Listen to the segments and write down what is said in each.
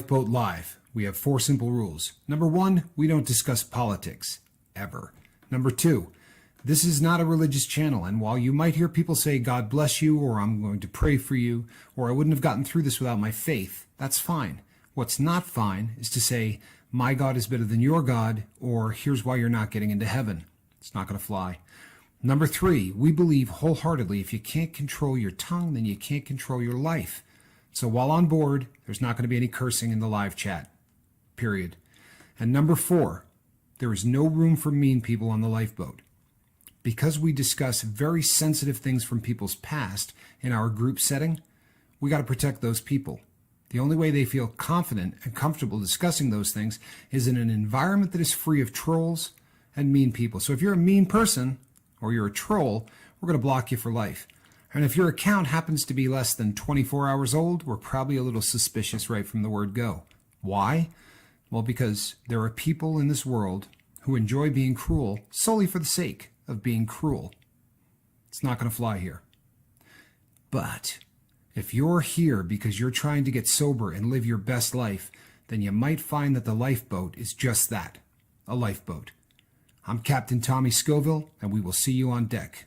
Lifeboat Live, we have 4 simple rules. Number 1, we don't discuss politics, ever. Number 2, this is not a religious channel, and while you might hear people say, God bless you, or I'm going to pray for you, or I wouldn't have gotten through this without my faith, that's fine. What's not fine is to say, my God is better than your God, or here's why you're not getting into heaven. It's not going to fly. Number 3, we believe wholeheartedly if you can't control your tongue, then you can't control your life. So while on board, there's not going to be any cursing in the live chat, period. And number 4, there is no room for mean people on the lifeboat. Because we discuss very sensitive things from people's past in our group setting, we got to protect those people. The only way they feel confident and comfortable discussing those things is in an environment that is free of trolls and mean people. So if you're a mean person or you're a troll, we're going to block you for life. And if your account happens to be less than 24 hours old, we're probably a little suspicious right from the word go. Why? Well, because there are people in this world who enjoy being cruel solely for the sake of being cruel. It's not going to fly here. But if you're here because you're trying to get sober and live your best life, then you might find that the lifeboat is just that, a lifeboat. I'm Captain Tommy Scoville, and we will see you on deck.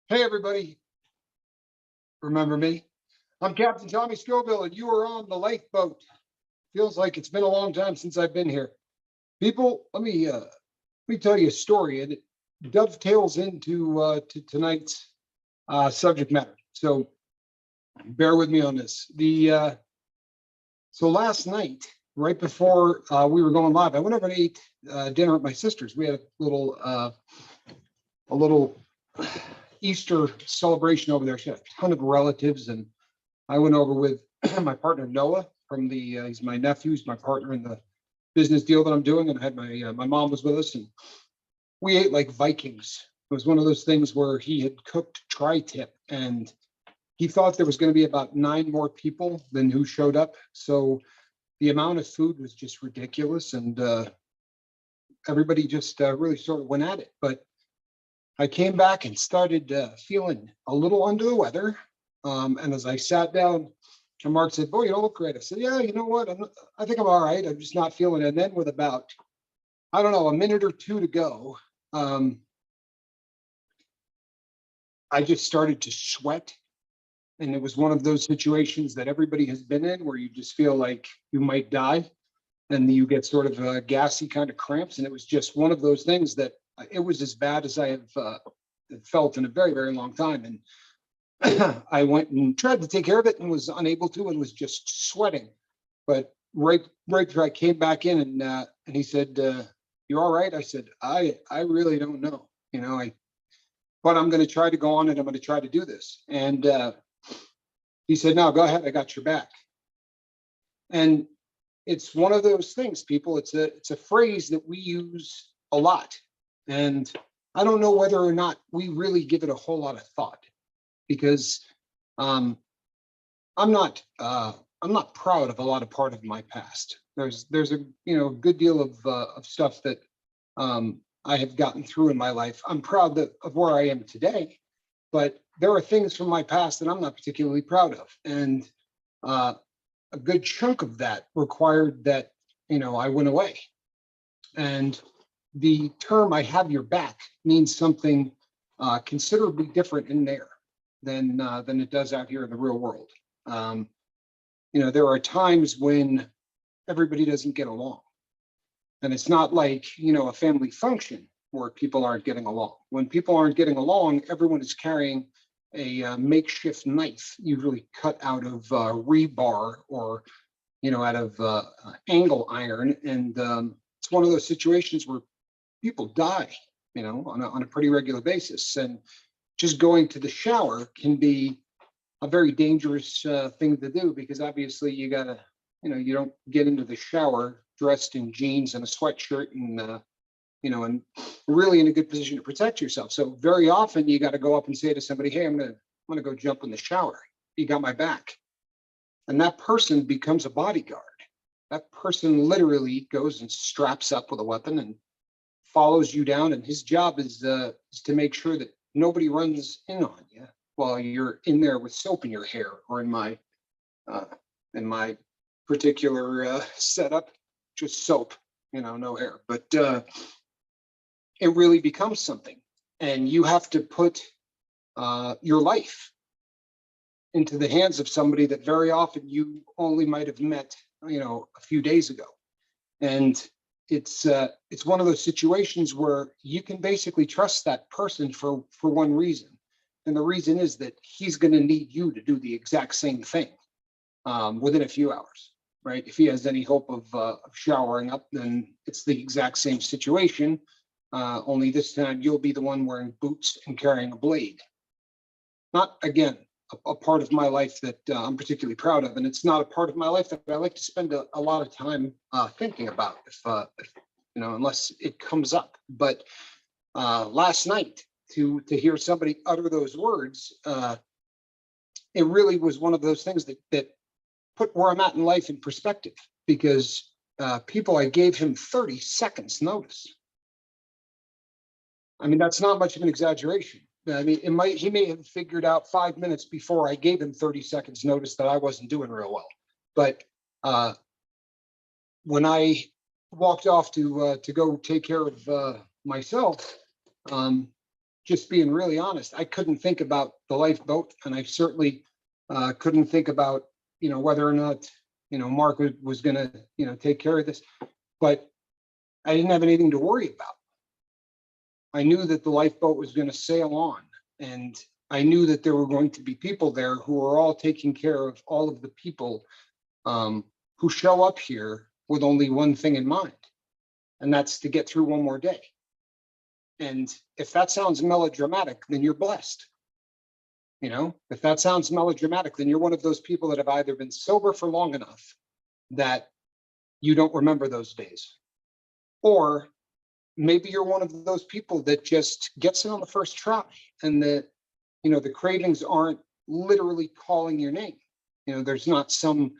Hey, everybody. Remember me? I'm Captain Tommy Scoville, and you are on the lifeboat. Feels like it's been a long time since I've been here. People, let me tell you a story, and it dovetails into to tonight's subject matter. So bear with me on this. So last night, right before we were going live, I went over and ate dinner at my sister's. We had a little Easter celebration over there. She had a ton of relatives, and I went over with my partner Noah from he's my nephew, he's my partner in the business deal that I'm doing, and I had my mom was with us, and we ate like Vikings. It was one of those things where he had cooked tri-tip, and he thought there was going to be about 9 more people than who showed up. So the amount of food was just ridiculous, and everybody just really sort of went at it. But I came back and started feeling a little under the weather. And as I sat down, and Mark said, "Boy, you don't look great." I said, "Yeah, you know what? I think I'm all right. I'm just not feeling it." And then with about, I don't know, a minute or 2 to go, I just started to sweat. And it was one of those situations that everybody has been in where you just feel like you might die. And you get sort of gassy kind of cramps. And it was just one of those things that it was as bad as I have felt in a very, very long time. And I went and tried to take care of it and was unable to, and was just sweating. But right after I came back in, and he said, "You're all right?" I said, I really don't know, but I'm going to try to go on, and I'm going to try to do this. And he said, "No, go ahead. I got your back." And it's one of those things, people. It's a phrase that we use a lot. And I don't know whether or not we really give it a whole lot of thought, because I'm not proud of a lot of part of my past. There's a good deal of stuff that I have gotten through in my life. I'm proud of where I am today, but there are things from my past that I'm not particularly proud of, and a good chunk of that required that I went away. And the term "I have your back" means something considerably different in there than it does out here in the real world. There are times when everybody doesn't get along, and it's not like a family function where people aren't getting along. When people aren't getting along, everyone is carrying a makeshift knife, usually cut out of rebar or out of angle iron, and it's one of those situations where people die, on a pretty regular basis. And just going to the shower can be a very dangerous thing to do, because obviously you gotta, you don't get into the shower dressed in jeans and a sweatshirt and really in a good position to protect yourself. So very often you got to go up and say to somebody, "Hey, I'm gonna go jump in the shower. You got my back." And that person becomes a bodyguard. That person literally goes and straps up with a weapon and follows you down. And his job is to make sure that nobody runs in on you while you're in there with soap in your hair, or uh, in my particular setup, just soap, no hair. But it really becomes something, and you have to put your life into the hands of somebody that very often you only might have met, a few days ago. And it's one of those situations where you can basically trust that person for one reason, and the reason is that he's going to need you to do the exact same thing within a few hours, right? If he has any hope of showering up, then it's the exact same situation. Only this time you'll be the one wearing boots and carrying a blade. Not, again, a part of my life that I'm particularly proud of, and it's not a part of my life that I like to spend a lot of time thinking about, if unless it comes up. But last night, to hear somebody utter those words, it really was one of those things that put where I'm at in life in perspective, because I gave him 30 seconds notice. I mean, that's not much of an exaggeration. I mean, he may have figured out 5 minutes before I gave him 30 seconds notice that I wasn't doing real well. But when I walked off to go take care of myself, just being really honest, I couldn't think about the lifeboat, and I certainly couldn't think about, whether or not, Mark was going to, take care of this. But I didn't have anything to worry about. I knew that the lifeboat was going to sail on, and I knew that there were going to be people there who are all taking care of all of the people who show up here with only one thing in mind, and that's to get through one more day. And if that sounds melodramatic, then you're blessed. If that sounds melodramatic, then you're one of those people that have either been sober for long enough that you don't remember those days, or maybe you're one of those people that just gets it on the first try, and the cravings aren't literally calling your name. There's not some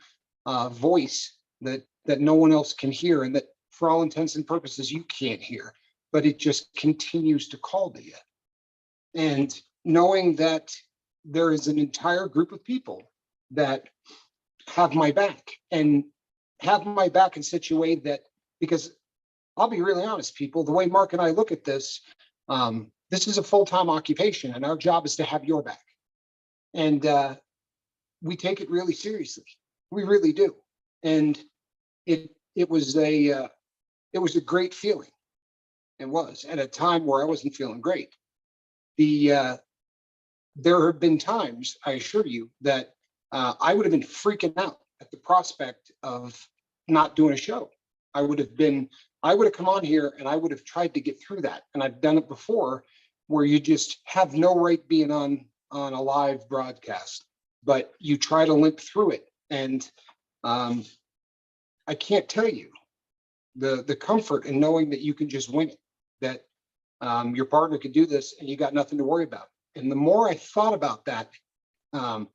voice that no one else can hear, and that for all intents and purposes you can't hear, but it just continues to call to you. And knowing that there is an entire group of people that have my back, and have my back in such a way that, because I'll be really honest, people, the way Mark and I look at this, this is a full-time occupation, and our job is to have your back. And we take it really seriously. We really do. And it was a great feeling. It was at a time where I wasn't feeling great. There have been times, I assure you, that I would have been freaking out at the prospect of not doing a show. I would have come on here and I would have tried to get through that. And I've done it before, where you just have no right being on a live broadcast, but you try to limp through it. And I can't tell you the comfort in knowing that you can just win it, that your partner could do this and you got nothing to worry about. And the more I thought about that, I'll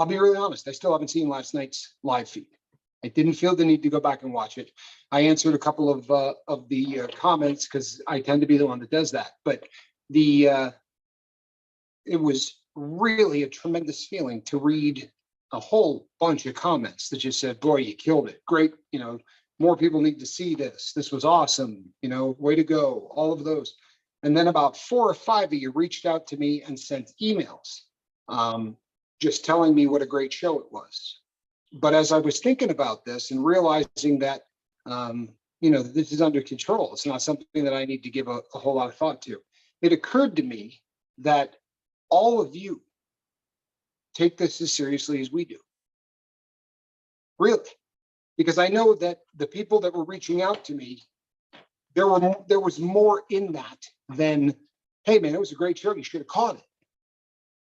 be really honest, I still haven't seen last night's live feed. I didn't feel the need to go back and watch it. I answered a couple of the comments, because I tend to be the one that does that. But it was really a tremendous feeling to read a whole bunch of comments that just said, "Boy, you killed it. Great. More people need to see this. This was awesome. Way to go." All of those. And then about 4 or 5 of you reached out to me and sent emails, just telling me what a great show it was. But as I was thinking about this and realizing that, this is under control, it's not something that I need to give a whole lot of thought to, it occurred to me that all of you take this as seriously as we do. Really. Because I know that the people that were reaching out to me, there was more in that than, "Hey man, it was a great show. You should have caught it."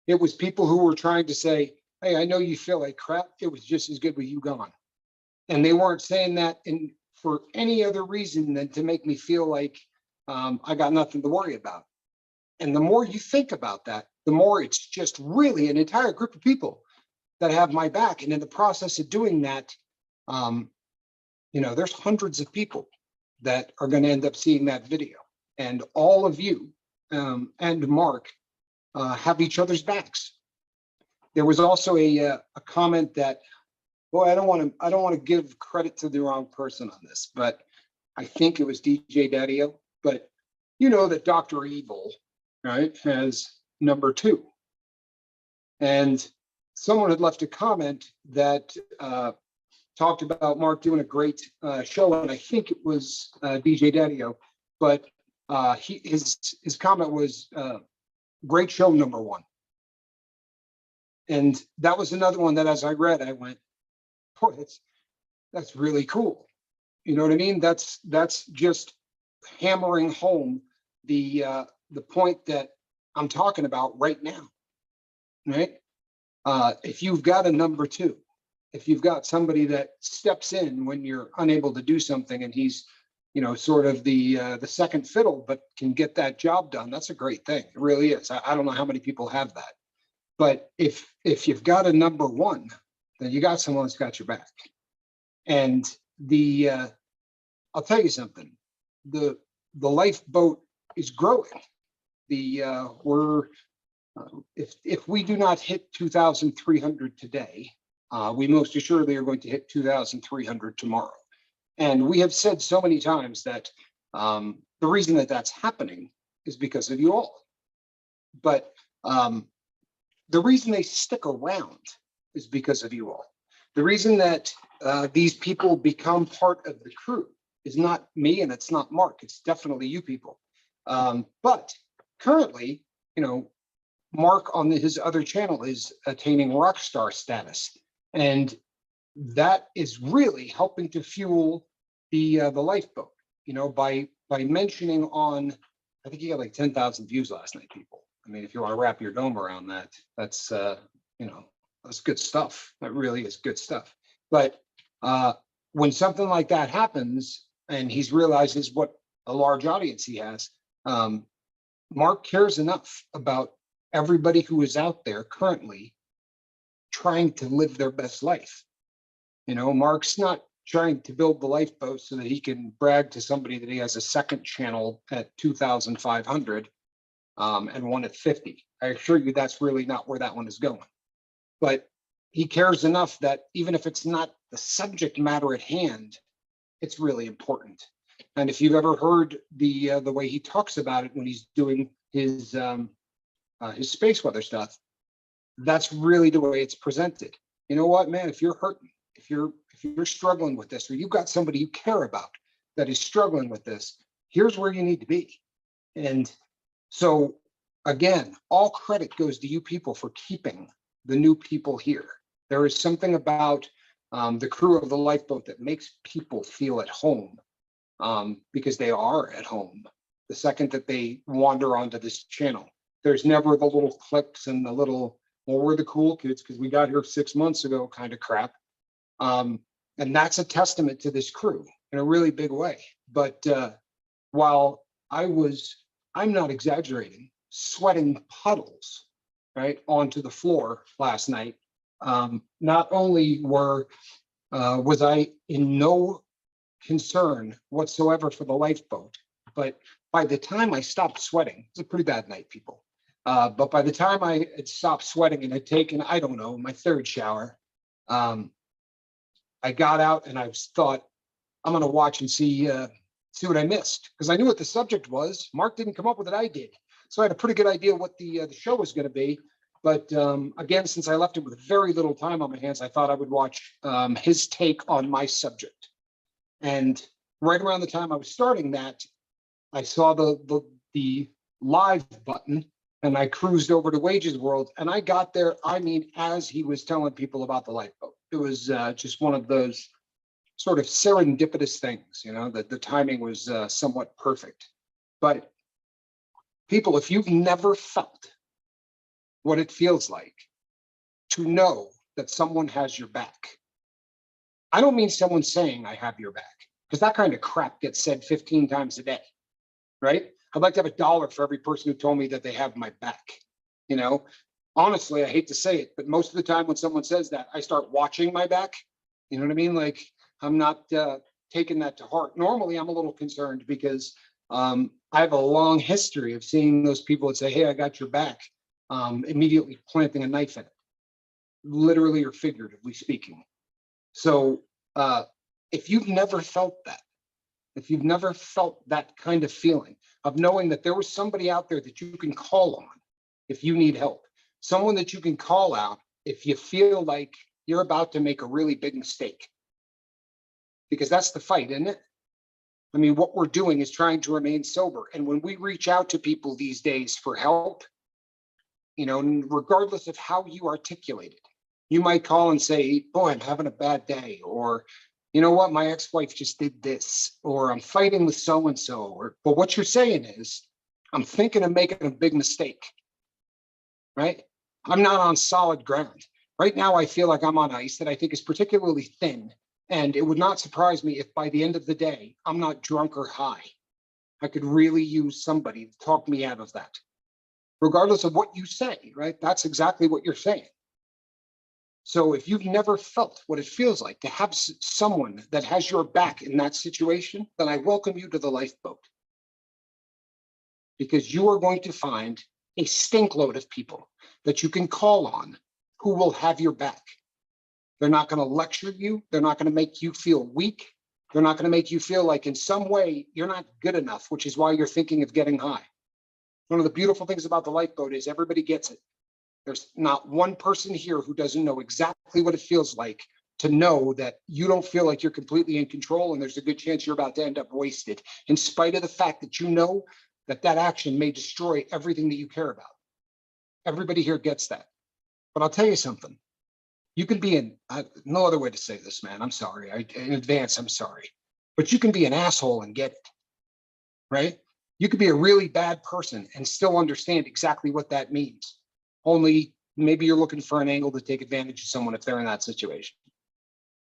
It was people who were trying to say, hey, I know you feel like crap. It was just as good with you gone. And they weren't saying that for any other reason than to make me feel like I got nothing to worry about. And the more you think about that, the more it's just really an entire group of people that have my back. And in the process of doing that, there's hundreds of people that are going to end up seeing that video. And all of you and Mark have each other's backs. There was also a comment that, boy, I don't want to give credit to the wrong person on this, but I think it was DJ Daddio. But you know that Dr. Evil, right, has number 2. And someone had left a comment that talked about Mark doing a great show, and I think it was DJ Daddio, but his comment was great show number 1. And that was another one that as I read, I went, boy, that's really cool. You know what I mean? That's just hammering home the point that I'm talking about right now, right? If you've got a number 2, if you've got somebody that steps in when you're unable to do something, and he's, sort of the second fiddle, but can get that job done, that's a great thing. It really is. I don't know how many people have that, but if you've got a number 1, then you got someone that's got your back. And I'll tell you something, the lifeboat is growing. If we do not hit 2,300 today, we most assuredly are going to hit 2,300 tomorrow. And we have said so many times that the reason that that's happening is because of you all. But the reason they stick around is because of you all. The reason that these people become part of the crew is not me and it's not Mark. It's definitely you people. But currently, Mark on his other channel is attaining rock star status, and that is really helping to fuel the lifeboat. By mentioning on, I think he got like 10,000 views last night. People, I mean, if you want to wrap your dome around that, that's that's good stuff. That really is good stuff. But when something like that happens, and he realizes what a large audience he has, Mark cares enough about everybody who is out there currently trying to live their best life. Mark's not trying to build the lifeboat so that he can brag to somebody that he has a second channel at 2,500 and one at 50. I assure you that's really not where that one is going. But he cares enough that even if it's not the subject matter at hand, it's really important. And if you've ever heard the way he talks about it when he's doing his space weather stuff, that's really the way it's presented. You know what, man? If you're hurting, if you're struggling with this, or you've got somebody you care about that is struggling with this, here's where you need to be. And so, again, all credit goes to you people for keeping the new people here. There is something about the crew of the lifeboat that makes people feel at home, because they are at home the second that they wander onto this channel. There's never the little clips and the little, well, we're the cool kids because we got here 6 months ago kind of crap. And that's a testament to this crew in a really big way. But while I'm not exaggerating, sweating puddles, right, onto the floor last night, not only was I in no concern whatsoever for the lifeboat, but by the time I stopped sweating, it's a pretty bad night, people. But by the time I had stopped sweating and had taken, I don't know, my third shower, I got out and I thought, I'm going to watch and see what I missed, because I knew what the subject was. Mark didn't come up with it, I did. So I had a pretty good idea what the show was going to be. But again, since I left it with very little time on my hands, I thought I would watch his take on my subject. And right around the time I was starting that, I saw the live button, and I cruised over to Wages World, and I got there, I mean, as he was telling people about the lifeboat. It was just one of those sort of serendipitous things, that the timing was somewhat perfect. But people, if you've never felt what it feels like to know that someone has your back. I don't mean someone saying I have your back, because that kind of crap gets said 15 times a day, right? I'd like to have $1 for every person who told me that they have my back. You know, honestly, I hate to say it, but most of the time when someone says that, I start watching my back. You know what I mean? Like, I'm not taking that to heart. Normally, I'm a little concerned because I have a long history of seeing those people that say, hey, I got your back, immediately planting a knife in it, literally or figuratively speaking. So if you've never felt that, if you've never felt that kind of feeling of knowing that there was somebody out there that you can call on if you need help, someone that you can call out if you feel like you're about to make a really big mistake, because that's the fight, isn't it? I mean, what we're doing is trying to remain sober. And when we reach out to people these days for help, you know, regardless of how you articulate it, you might call and say, boy, I'm having a bad day, or, you know what, my ex-wife just did this, or I'm fighting with so-and-so, or, but what you're saying is, I'm thinking of making a big mistake, right? I'm not on solid ground. Right now, I feel like I'm on ice that I think is particularly thin. And it would not surprise me if by the end of the day, I'm not drunk or high. I could really use somebody to talk me out of that, regardless of what you say, right? That's exactly what you're saying. So if you've never felt what it feels like to have someone that has your back in that situation, then I welcome you to the lifeboat. Because you are going to find a stink load of people that you can call on who will have your back. They're not going to lecture you. They're not going to make you feel weak. They're not going to make you feel like in some way you're not good enough, which is why you're thinking of getting high. One of the beautiful things about the lifeboat is everybody gets it. There's not one person here who doesn't know exactly what it feels like to know that you don't feel like you're completely in control, and there's a good chance you're about to end up wasted, in spite of the fact that you know that that action may destroy everything that you care about. Everybody here gets that. But I'll tell you something. You can be no other way to say this, man. I'm sorry. In advance, I'm sorry. But you can be an asshole and get it, right? You could be a really bad person and still understand exactly what that means. Only maybe you're looking for an angle to take advantage of someone if they're in that situation.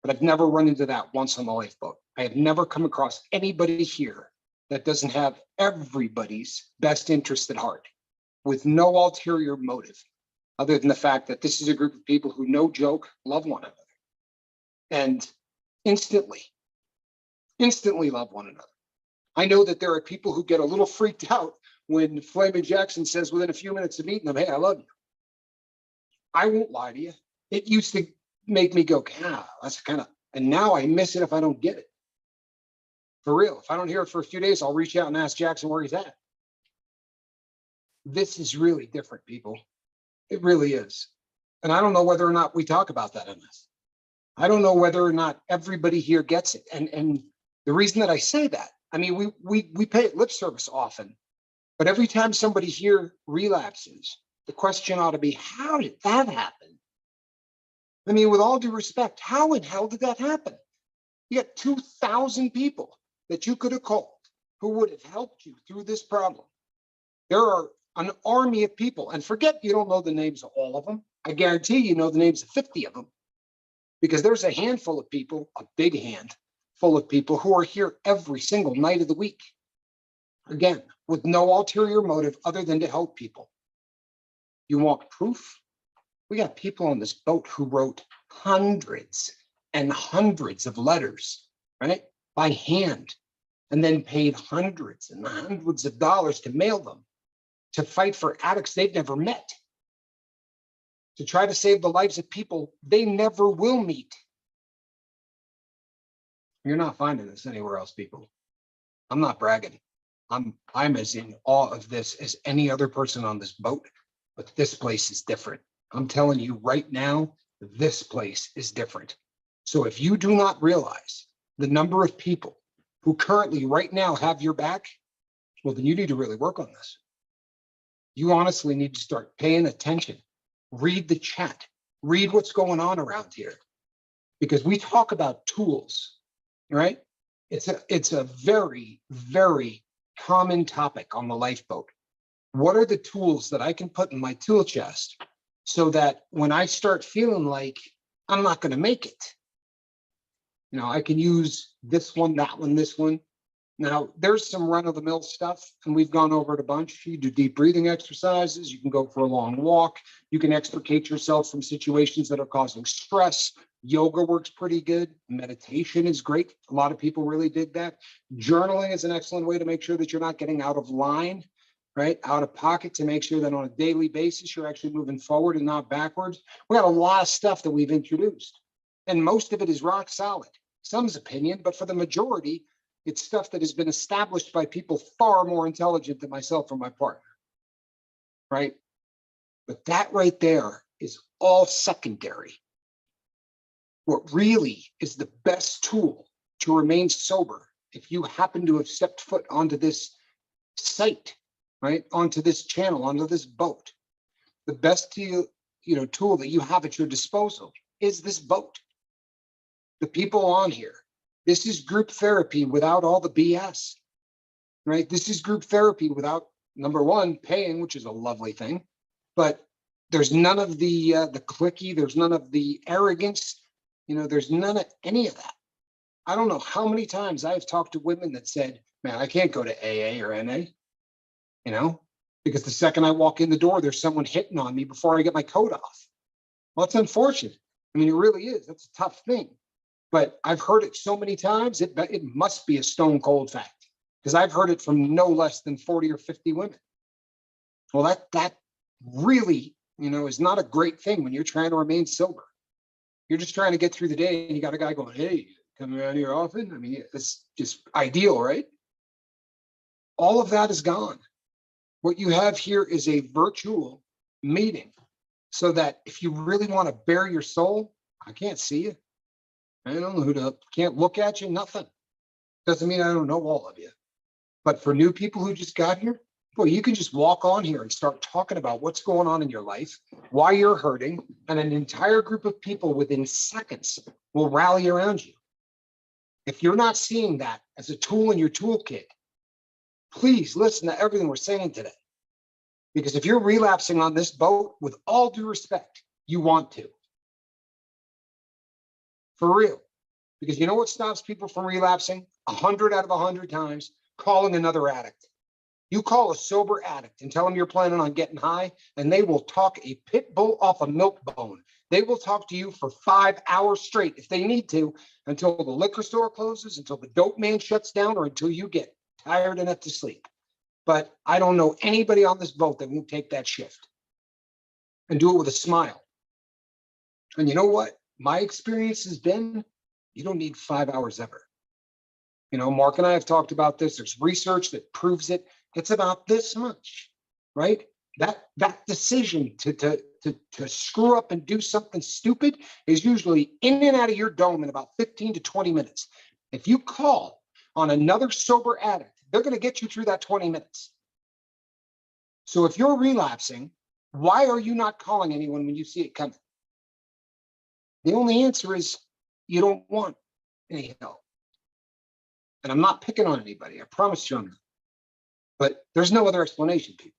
But I've never run into that once on the lifeboat. I have never come across anybody here that doesn't have everybody's best interest at heart, with no ulterior motive, other than the fact that this is a group of people who, no joke, love one another. And instantly love one another. I know that there are people who get a little freaked out when Flamin' Jackson says within a few minutes of meeting them, hey, I love you. I won't lie to you. It used to make me go, that's kind of, and now I miss it if I don't get it. For real. If I don't hear it for a few days, I'll reach out and ask Jackson where he's at. This is really different, people. It really is. And I don't know whether or not we talk about that in this. I don't know whether or not everybody here gets it. And the reason that I say that, I mean, we pay it lip service often, but every time somebody here relapses, the question ought to be, how did that happen? I mean, with all due respect, how in hell did that happen? You got 2,000 people that you could have called who would have helped you through this problem. There are an army of people, and forget you don't know the names of all of them. I guarantee you know the names of 50 of them, because there's a handful of people, a big hand full of people who are here every single night of the week. Again, with no ulterior motive other than to help people. You want proof? We got people on this boat who wrote hundreds and hundreds of letters, right, by hand, and then paid hundreds and hundreds of dollars to mail them, to fight for addicts they've never met, to try to save the lives of people they never will meet. You're not finding this anywhere else, people. I'm not bragging. I'm as in awe of this as any other person on this boat, but this place is different. I'm telling you right now, this place is different. So if you do not realize the number of people who currently right now have your back, well, then you need to really work on this. You honestly need to start paying attention. Read the chat. Read what's going on around here. Because we talk about tools, right? It's a very, very common topic on the lifeboat. What are the tools that I can put in my tool chest so that when I start feeling like I'm not going to make it, I can use this one, that one, this one. Now, there's some run-of-the-mill stuff, and we've gone over it a bunch. You do deep breathing exercises. You can go for a long walk. You can extricate yourself from situations that are causing stress. Yoga works pretty good. Meditation is great. A lot of people really dig that. Journaling is an excellent way to make sure that you're not getting out of line, right? Out of pocket, to make sure that on a daily basis, you're actually moving forward and not backwards. We got a lot of stuff that we've introduced, and most of it is rock solid. Some's opinion, but for the majority, it's stuff that has been established by people far more intelligent than myself or my partner, right? But that right there is all secondary. What really is the best tool to remain sober, if you happen to have stepped foot onto this site, right, onto this channel, onto this boat, the best tool that you have at your disposal is this boat. The people on here. This is group therapy without all the BS, right? This is group therapy without, number one, paying, which is a lovely thing, but there's none of the clicky, there's none of the arrogance, there's none of any of that. I don't know how many times I've talked to women that said, man, I can't go to AA or NA, because the second I walk in the door, there's someone hitting on me before I get my coat off. Well, it's unfortunate. I mean, it really is. That's a tough thing. But I've heard it so many times, it must be a stone cold fact, because I've heard it from no less than 40 or 50 women. Well, that really, is not a great thing when you're trying to remain sober. You're just trying to get through the day, and you got a guy going, hey, coming around here often? I mean, it's just ideal, right? All of that is gone. What you have here is a virtual meeting, so that if you really want to bare your soul, I can't see you. I don't know who to, can't look at you, nothing. Doesn't mean I don't know all of you. But for new people who just got here, boy, you can just walk on here and start talking about what's going on in your life, why you're hurting, and an entire group of people within seconds will rally around you. If you're not seeing that as a tool in your toolkit, please listen to everything we're saying today. Because if you're relapsing on this boat, with all due respect, you want to. For real. Because you know what stops people from relapsing? 100 out of 100 times, calling another addict. You call a sober addict and tell them you're planning on getting high, and they will talk a pit bull off a milk bone. They will talk to you for 5 hours straight if they need to, until the liquor store closes, until the dope man shuts down, or until you get tired enough to sleep. But I don't know anybody on this boat that won't take that shift and do it with a smile. And you know what? My experience has been, you don't need 5 hours ever. Mark and I have talked about this. There's research that proves it. It's about this much, right? That decision to screw up and do something stupid is usually in and out of your dome in about 15 to 20 minutes. If you call on another sober addict, they're going to get you through that 20 minutes. So if you're relapsing, why are you not calling anyone when you see it coming? The only answer is you don't want any help. And I'm not picking on anybody. I promise you I'm not. But there's no other explanation, people.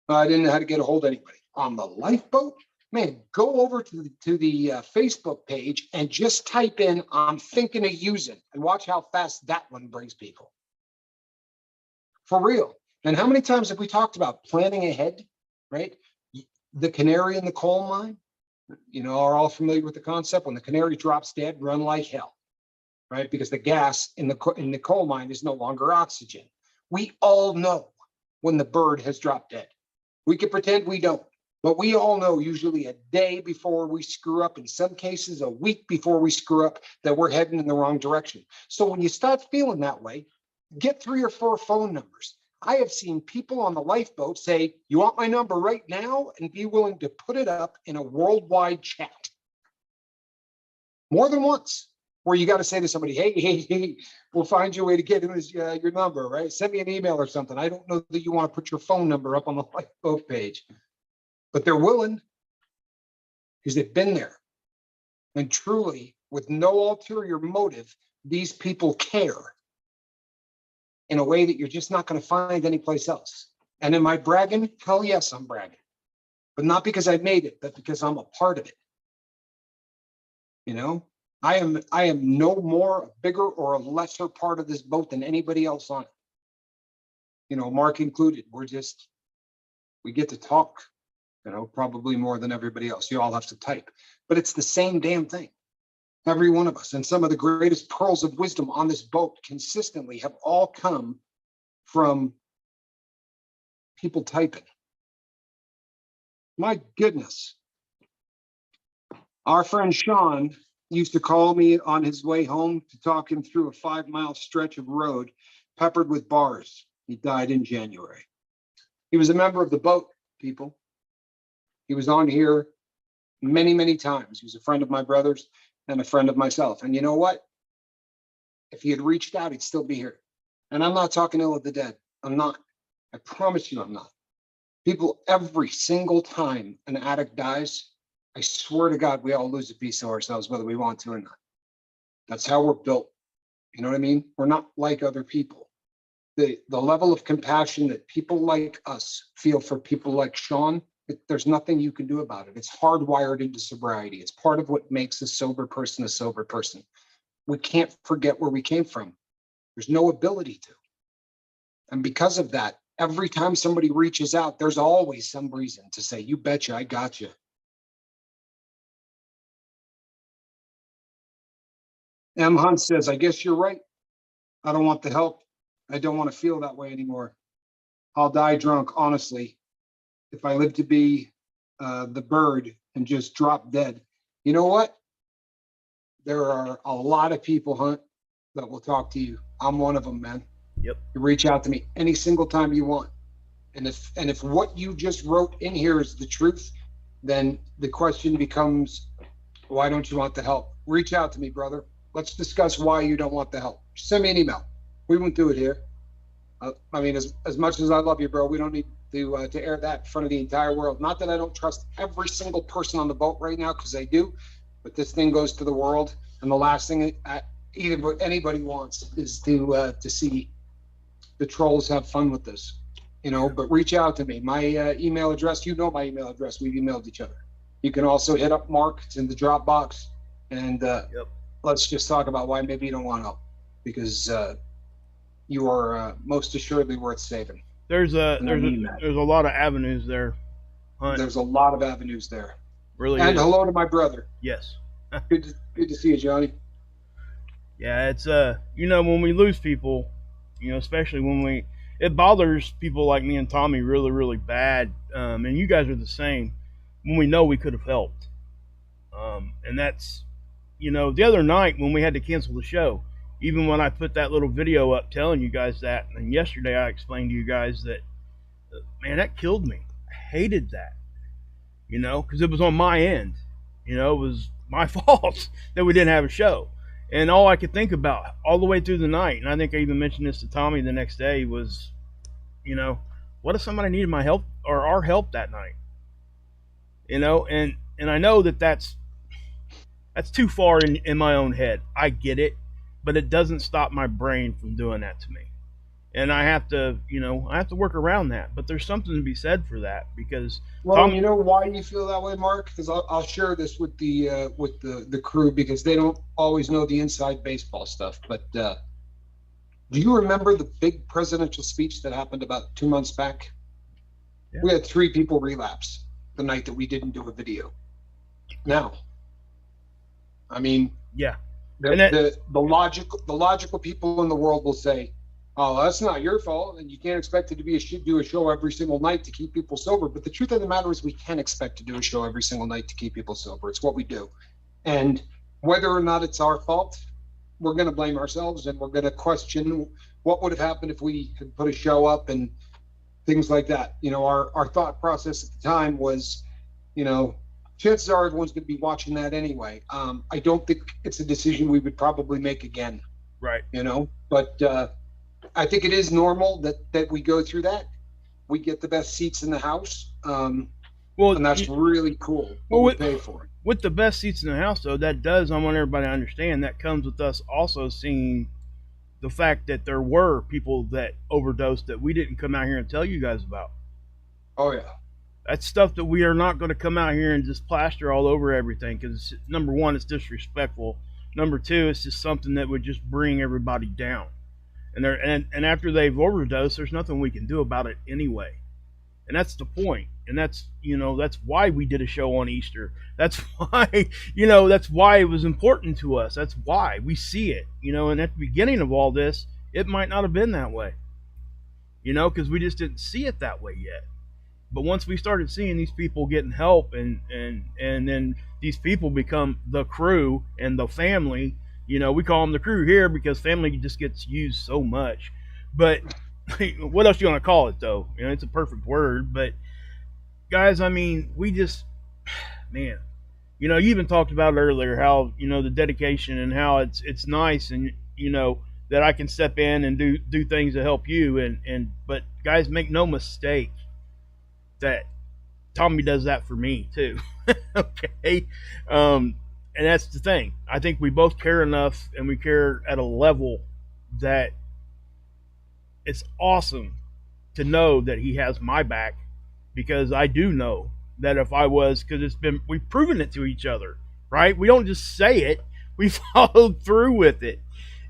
I didn't know how to get a hold of anybody. On the lifeboat, man, go over to the Facebook page and just type in, I'm thinking of using, and watch how fast that one brings people. For real. And how many times have we talked about planning ahead, right? The canary in the coal mine, are all familiar with the concept. When the canary drops dead, run like hell, right? Because the gas in the coal mine is no longer oxygen. We all know when the bird has dropped dead. We can pretend we don't, but we all know usually a day before we screw up, in some cases a week before we screw up, that we're heading in the wrong direction. So when you start feeling that way, get 3 or 4 phone numbers. I have seen people on the lifeboat say, you want my number right now? And be willing to put it up in a worldwide chat. More than once, where you got to say to somebody, hey, we'll find you a way to get your number, right? Send me an email or something. I don't know that you want to put your phone number up on the lifeboat page, but they're willing, because they've been there. And truly, with no ulterior motive, these people care in a way that you're just not going to find anyplace else. And am I bragging? Hell yes, I'm bragging. But not because I made it, but because I'm a part of it. You know, I am no more a bigger or a lesser part of this boat than anybody else on it. You know, Mark included. We get to talk, you know, probably more than everybody else. You all have to type, but it's the same damn thing. Every one of us. And some of the greatest pearls of wisdom on this boat consistently have all come from people typing. My goodness. Our friend Sean used to call me on his way home to talk him through a 5-mile stretch of road peppered with bars. He died in January. He was a member of the boat, people. He was on here many, many times. He was a friend of my brother's and a friend of myself. And you know what? If he had reached out, he'd still be here. And I'm not talking ill of the dead. I'm not. I promise you I'm not. People, every single time an addict dies, I swear to God, we all lose a piece of ourselves, whether we want to or not. That's how we're built. You know what I mean? We're not like other people. The level of compassion that people like us feel for people like Sean, there's nothing you can do about it. It's hardwired into sobriety. It's part of what makes a sober person a sober person. We can't forget where we came from. There's no ability to. And because of that, every time somebody reaches out, there's always some reason to say, you betcha, I got you. M. Hunt says, I guess you're right. I don't want the help. I don't want to feel that way anymore. I'll die drunk, honestly, if I live to be the bird and just drop dead. You know what? There are a lot of people, Hunt, that will talk to you. I'm one of them, man. Yep. You reach out to me any single time you want. And if what you just wrote in here is the truth, then the question becomes, why don't you want the help? Reach out to me, brother. Let's discuss why you don't want the help. Send me an email. We won't do it here. I mean, as much as I love you, bro, we don't need to air that in front of the entire world. Not that I don't trust every single person on the boat right now, because I do, but this thing goes to the world, and the last thing anybody wants is to see the trolls have fun with this, you know. But reach out to me. My email address, you know my email address. We've emailed each other. You can also hit up Mark. It's in the Dropbox, and let's just talk about why maybe you don't want help, because you are most assuredly worth saving. There's a lot of avenues there, Hunt. There's a lot of avenues there. Really and is. Hello to my brother. Yes. Good to see you, Johnny. Yeah, it's you know, when we lose people, you know, especially when it bothers people like me and Tommy really, really bad. And you guys are the same. When we know we could have helped. And that's, you know, the other night when we had to cancel the show, even when I put that little video up telling you guys that, and yesterday I explained to you guys that, man, that killed me. I hated that, you know, because it was on my end. You know, it was my fault that we didn't have a show. And all I could think about all the way through the night, and I think I even mentioned this to Tommy the next day, was, you know, what if somebody needed my help or our help that night? You know, and I know that's too far in my own head. I get it, but it doesn't stop my brain from doing that to me. And I have to, you know, work around that. But there's something to be said for that, because you know why you feel that way, Mark? Because I'll share this with the crew, because they don't always know the inside baseball stuff. But do you remember the big presidential speech that happened about 2 months back? Yeah. We had 3 people relapse the night that we didn't do a video. Now, I mean, yeah, the logical people in the world will say, oh, that's not your fault, and you can't expect it to do a show every single night to keep people sober. But the truth of the matter is, we can expect to do a show every single night to keep people sober. It's what we do. And whether or not it's our fault, we're going to blame ourselves, and we're going to question what would have happened if we had put a show up and things like that. You know, our thought process at the time was, you know, chances are everyone's going to be watching that anyway. I don't think it's a decision we would probably make again. Right. You know, but I think it is normal that we go through that. We get the best seats in the house. And that's really cool. We pay for it. With the best seats in the house, though, that does, I want everybody to understand, that comes with us also seeing the fact that there were people that overdosed that we didn't come out here and tell you guys about. Oh yeah. That's stuff that we are not going to come out here and just plaster all over everything, because number one, it's disrespectful. Number two, it's just something that would just bring everybody down. And after they've overdosed, there's nothing we can do about it anyway. And that's the point. And that's, that's why we did a show on Easter. That's why, that's why it was important to us. That's why we see it, and at the beginning of all this, it might not have been that way, because we just didn't see it that way yet. But once we started seeing these people getting help, and then these people become the crew and the family, we call them the crew here because family just gets used so much. But what else you want to call it, though? It's a perfect word. But guys, I mean, we just, man, you even talked about it earlier, how, the dedication and how it's nice, and, that I can step in and do things to help you. But guys, make no mistake that Tommy does that for me too. Okay. And that's the thing. I think we both care enough, and we care at a level that it's awesome to know that he has my back, because I do know that if I was, because we've proven it to each other, right? We don't just say it, we followed through with it.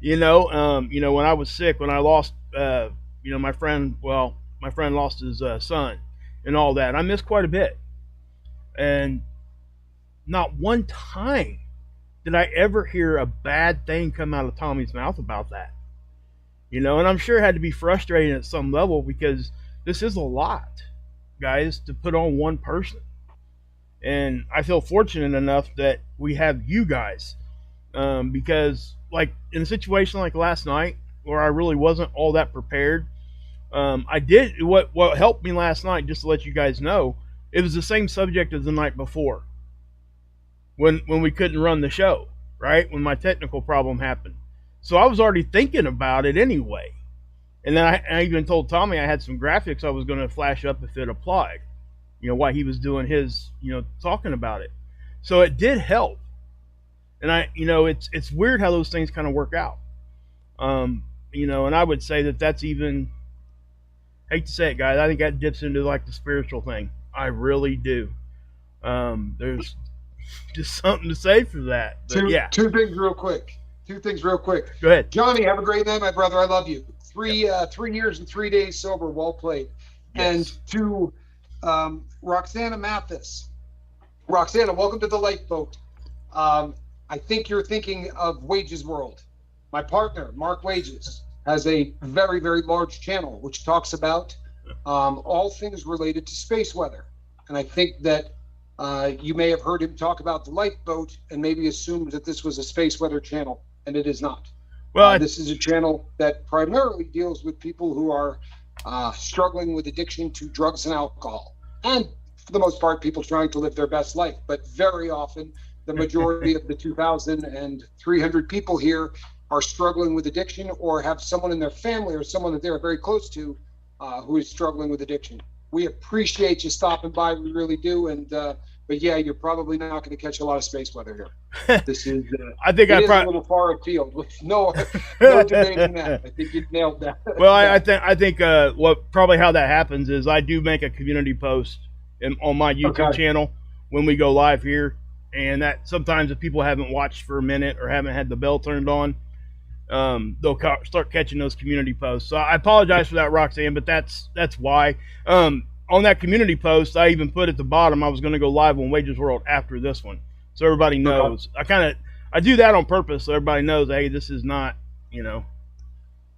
When I was sick, when I lost, my friend lost his son and all that, I missed quite a bit. And not one time did I ever hear a bad thing come out of Tommy's mouth about that. And I'm sure it had to be frustrating at some level, because this is a lot, guys, to put on one person. And I feel fortunate enough that we have you guys, because like in a situation like last night where I really wasn't all that prepared, I did what helped me last night, just to let you guys know, it was the same subject as the night before, when we couldn't run the show, right? When my technical problem happened. So I was already thinking about it anyway. And then I even told Tommy I had some graphics I was going to flash up if it applied, while he was doing his, talking about it. So it did help. And it's weird how those things kind of work out. And I would say that's even, hate to say it, guys, I think that dips into like the spiritual thing. I really do. There's just something to say for that. But Two things real quick. Go ahead. Johnny, have a great night, my brother. I love you. 3 years and 3 days sober. Well played. Yes. And to Roxana Mathis. Roxana, welcome to the Lifeboat. I think you're thinking of Wages World. My partner, Mark Wages, has a very, very large channel which talks about all things related to space weather. And I think that you may have heard him talk about the Lifeboat and maybe assumed that this was a space weather channel, and it is not. Well, this is a channel that primarily deals with people who are struggling with addiction to drugs and alcohol, and for the most part, people trying to live their best life. But very often, the majority of the 2,300 people here are struggling with addiction, or have someone in their family or someone that they're very close to who is struggling with addiction. We appreciate you stopping by. We really do. And but yeah, you're probably not going to catch a lot of space weather here. This is I think a little far afield. No debating that. I think you nailed that. Well, I think what probably how that happens is I do make a community post on my YouTube channel when we go live here, and that sometimes if people haven't watched for a minute or haven't had the bell turned on, they'll start catching those community posts. So I apologize for that, Roxanne, but that's why. On that community post, I even put at the bottom I was going to go live on Wages World after this one, so everybody knows. I do that on purpose so everybody knows, hey, this is not,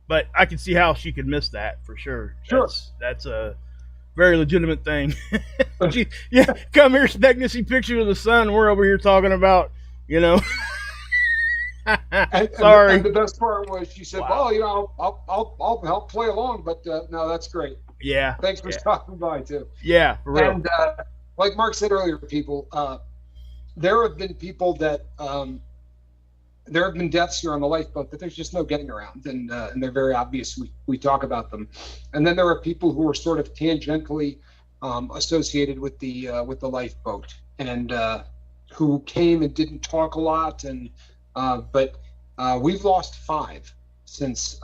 But I can see how she could miss that for sure. Sure, that's a very legitimate thing. Yeah, come here expecting to see pictures of the sun. We're over here talking about, Sorry. And the best part was she said, "Well, I'll help play along." But no, that's great. Yeah. Thanks for stopping by too. Yeah, for real. And like Mark said earlier, people, there have been people that there have been deaths here on the Lifeboat that there's just no getting around, and they're very obvious. We talk about them, and then there are people who are sort of tangentially associated with the Lifeboat, and who came and didn't talk a lot, and but we've lost 5 since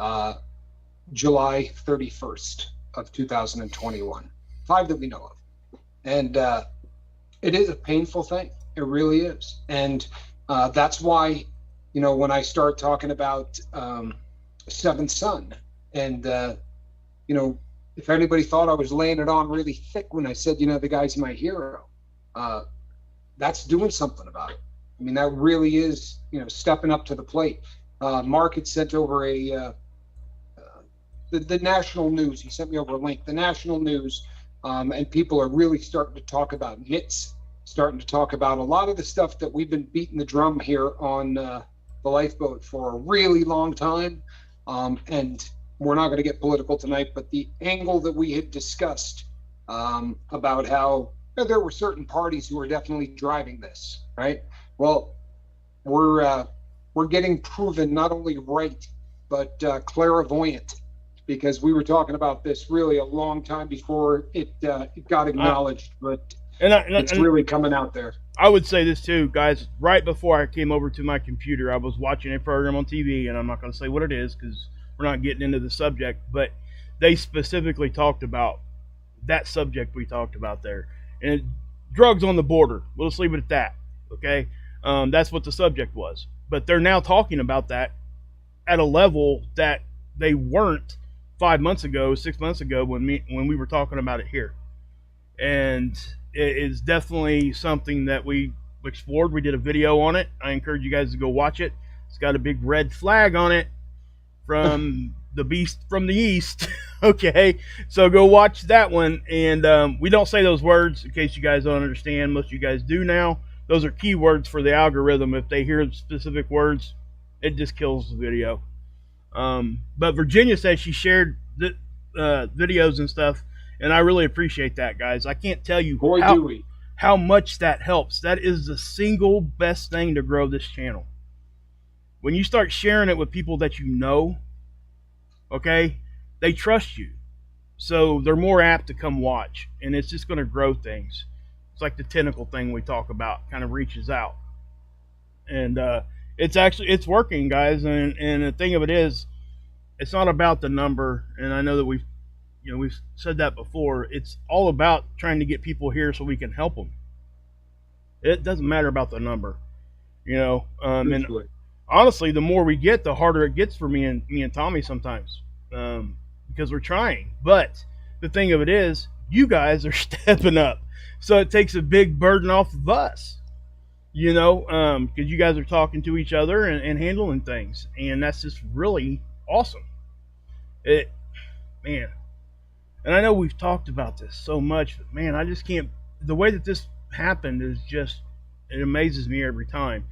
July 31st of 2021. 5 that we know of. And it is a painful thing. It really is. And that's why, you know, when I start talking about Seventh Son, and, you know, if anybody thought I was laying it on really thick when I said, you know, the guy's my hero, that's doing something about it. I mean, that really is, you know, stepping up to the plate. Mark had sent over the national news. He sent me over a link, the national news, and people are really starting to talk about NITS, starting to talk about a lot of the stuff that we've been beating the drum here on the lifeboat for a really long time. And we're not going to get political tonight, but the angle that we had discussed about how there were certain parties who were definitely driving this, right? Well, we're getting proven not only right, but clairvoyant, because we were talking about this really a long time before it got acknowledged, but it's really coming out there. I would say this too, guys. Right before I came over to my computer, I was watching a program on TV, and I'm not going to say what it is because we're not getting into the subject, but they specifically talked about that subject we talked about there. And drugs on the border. We'll just leave it at that, okay? That's what the subject was. But they're now talking about that at a level that they weren't 5 months ago, 6 months ago when we were talking about it here. And it is definitely something that we explored. We did a video on it. I encourage you guys to go watch it. It's got a big red flag on it from the beast from the east. Okay, so go watch that one. And we don't say those words in case you guys don't understand. Most of you guys do now. Those are keywords for the algorithm. If they hear specific words, it just kills the video. But Virginia says she shared the videos and stuff, and I really appreciate that, guys. I can't tell you how much that helps. That is the single best thing to grow this channel. When you start sharing it with people that you know, okay, they trust you. So they're more apt to come watch, and it's just going to grow things. It's like the tentacle thing we talk about, kind of reaches out. And it's working, guys. And the thing of it is, it's not about the number. And I know that we've said that before. It's all about trying to get people here so we can help them. It doesn't matter about the number, and honestly, the more we get, the harder it gets for me and Tommy sometimes, because we're trying. But the thing of it is, you guys are stepping up, so it takes a big burden off of us, because you guys are talking to each other and handling things, and that's just really awesome. Man, and I know we've talked about this so much, but man, I just can't. The way that this happened is just, it amazes me every time.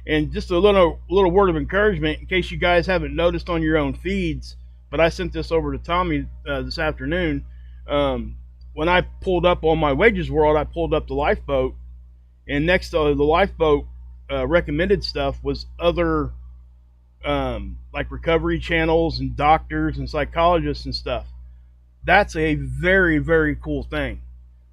And just a little word of encouragement in case you guys haven't noticed on your own feeds, but I sent this over to Tommy this afternoon. When I pulled up on my Wages World, I pulled up the lifeboat, and next to the lifeboat recommended stuff was other like recovery channels and doctors and psychologists and stuff. That's a very, very cool thing.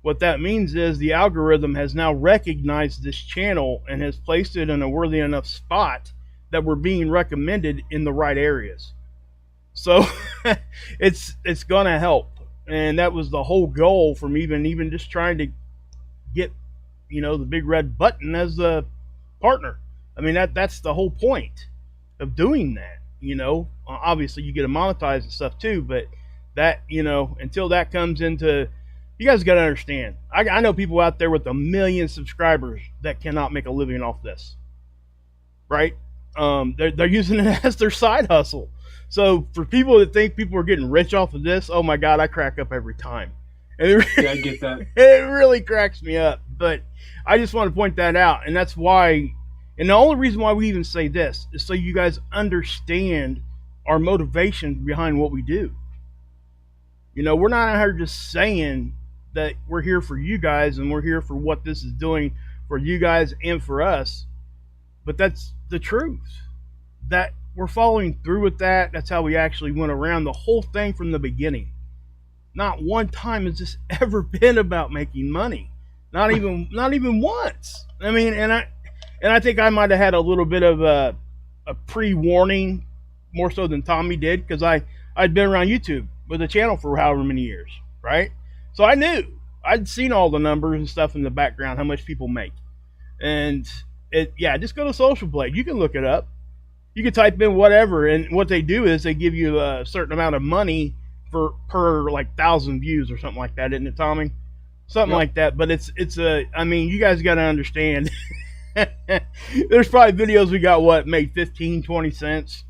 What that means is the algorithm has now recognized this channel and has placed it in a worthy enough spot that we're being recommended in the right areas. So it's going to help. And that was the whole goal from even just trying to get, the big red button as the partner. I mean, that's the whole point of doing that. Obviously you get to monetize and stuff too, but that, until that comes into, you guys got to understand, I know people out there with 1 million subscribers that cannot make a living off this, right? They're using it as their side hustle. So for people that think people are getting rich off of this, oh my God, I crack up every time. And yeah, I get that. It really cracks me up. But I just want to point that out. And that's why, and the only reason why we even say this is so you guys understand our motivation behind what we do. We're not out here just saying that we're here for you guys and we're here for what this is doing for you guys and for us. But that's the truth. That we're following through with that. That's how we actually went around the whole thing from the beginning. Not one time has this ever been about making money. Not even once. I mean, and I think I might have had a little bit of a pre-warning more so than Tommy did because I'd been around YouTube with a channel for however many years, right? So I knew I'd seen all the numbers and stuff in the background, how much people make, and just go to Social Blade. You can look it up. You can type in whatever, and what they do is they give you a certain amount of money for per like 1,000 views or something like that, isn't it, Tommy? Something like that. But it's a. I mean, you guys got to understand. There's probably videos we got made 15, 20 cents,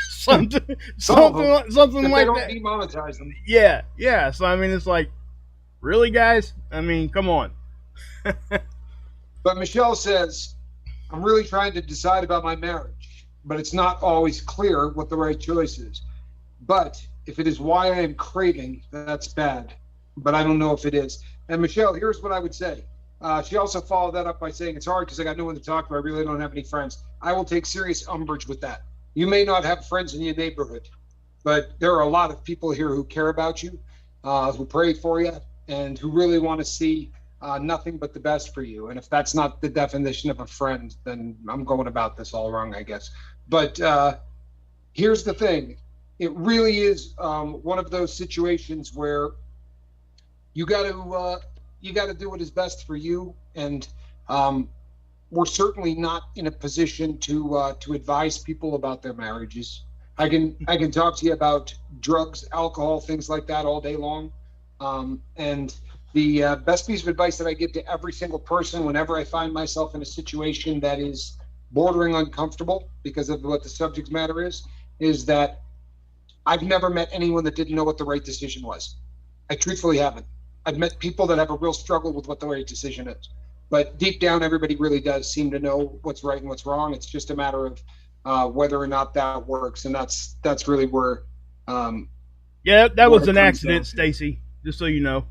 something like that. They don't demonetize them. Yeah. So I mean, it's like, really, guys? I mean, come on. But Michelle says, I'm really trying to decide about my marriage, but it's not always clear what the right choice is. But if it is why I am craving, that's bad. But I don't know if it is. And Michelle, here's what I would say. She also followed that up by saying, it's hard because I got no one to talk to. I really don't have any friends. I will take serious umbrage with that. You may not have friends in your neighborhood, but there are a lot of people here who care about you, who pray for you, and who really want to see nothing but the best for you. And if that's not the definition of a friend, then I'm going about this all wrong, I guess. But here's the thing. It really is one of those situations where you got to do what is best for you. And we're certainly not in a position to advise people about their marriages. I can talk to you about drugs, alcohol, things like that all day long. And the best piece of advice that I give to every single person whenever I find myself in a situation that is bordering uncomfortable because of what the subject matter is that I've never met anyone that didn't know what the right decision was. I truthfully haven't. I've met people that have a real struggle with what the right decision is. But deep down, everybody really does seem to know what's right and what's wrong. It's just a matter of whether or not that works. And that's really where... that was an accident, Stacy, just so you know.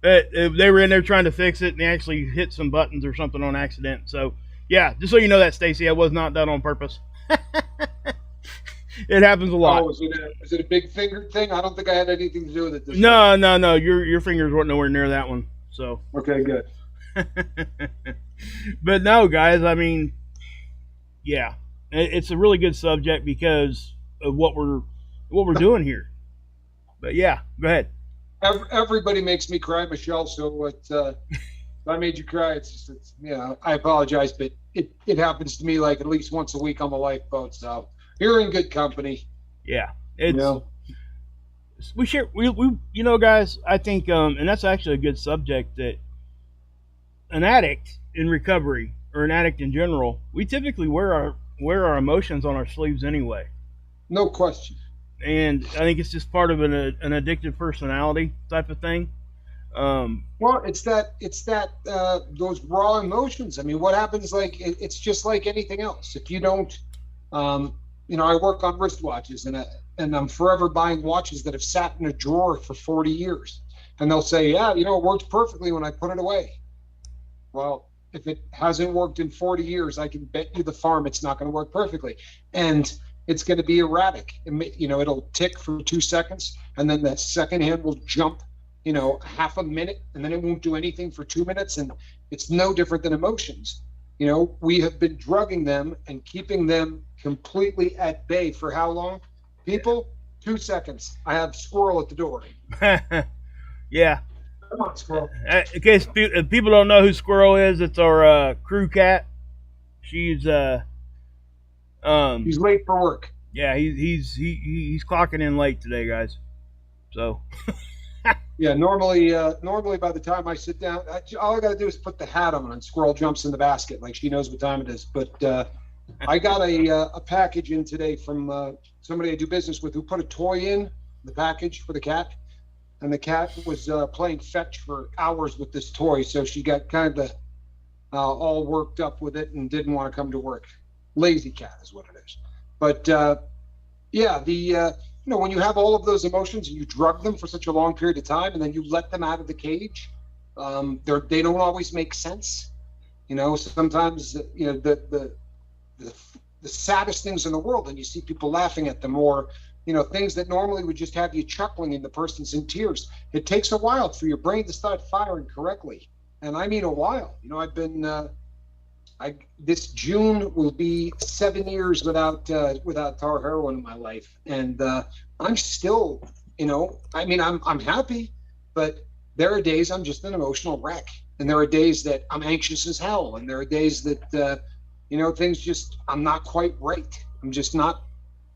They were in there trying to fix it, and they actually hit some buttons or something on accident. So, yeah, just so you know that, Stacy, that was not done on purpose. It happens a lot. Oh, is it a big finger thing? I don't think I had anything to do with it. No. Your fingers weren't nowhere near that one. So okay, good. But no, guys. I mean, yeah, it's a really good subject because of what we're doing here. But yeah, go ahead. Everybody makes me cry, Michelle. So if I made you cry, it's I apologize, but it happens to me like at least once a week on the lifeboat. So. You're in good company. Yeah, we share. We guys. I think, and that's actually a good subject. That an addict in recovery or an addict in general, we typically wear our emotions on our sleeves anyway. No question. And I think it's just part of an addictive personality type of thing. Well, it's that those raw emotions. I mean, what happens? Like it's just like anything else. If you don't. I work on wristwatches and I'm forever buying watches that have sat in a drawer for 40 years. And they'll say, it worked perfectly when I put it away. Well, if it hasn't worked in 40 years, I can bet you the farm it's not going to work perfectly. And it's going to be erratic. It'll tick for 2 seconds and then that second hand will jump, half a minute and then it won't do anything for 2 minutes. And it's no different than emotions. We have been drugging them and keeping them completely at bay for how long? People, 2 seconds. I have squirrel at the door. Yeah. Come on, squirrel. In case people don't know who Squirrel is, it's our crew cat. She's he's late for work. Yeah, he's clocking in late today, guys. So. Yeah, normally by the time I sit down, all I got to do is put the hat on and Squirrel jumps in the basket like she knows what time it is. But I got a package in today from somebody I do business with who put a toy in the package for the cat. And the cat was playing fetch for hours with this toy. So she got kind of all worked up with it and didn't want to come to work. Lazy cat is what it is. But when you have all of those emotions and you drug them for such a long period of time and then you let them out of the cage, they don't always make sense. Sometimes the saddest things in the world, and you see people laughing at them, or things that normally would just have you chuckling and the person's in tears. It takes a while for your brain to start firing correctly, and I mean a while. I've been This June will be 7 years without tar heroin in my life, and I'm still, I mean, I'm happy, but there are days I'm just an emotional wreck, and there are days that I'm anxious as hell, and there are days that things just I'm not quite right. I'm just not,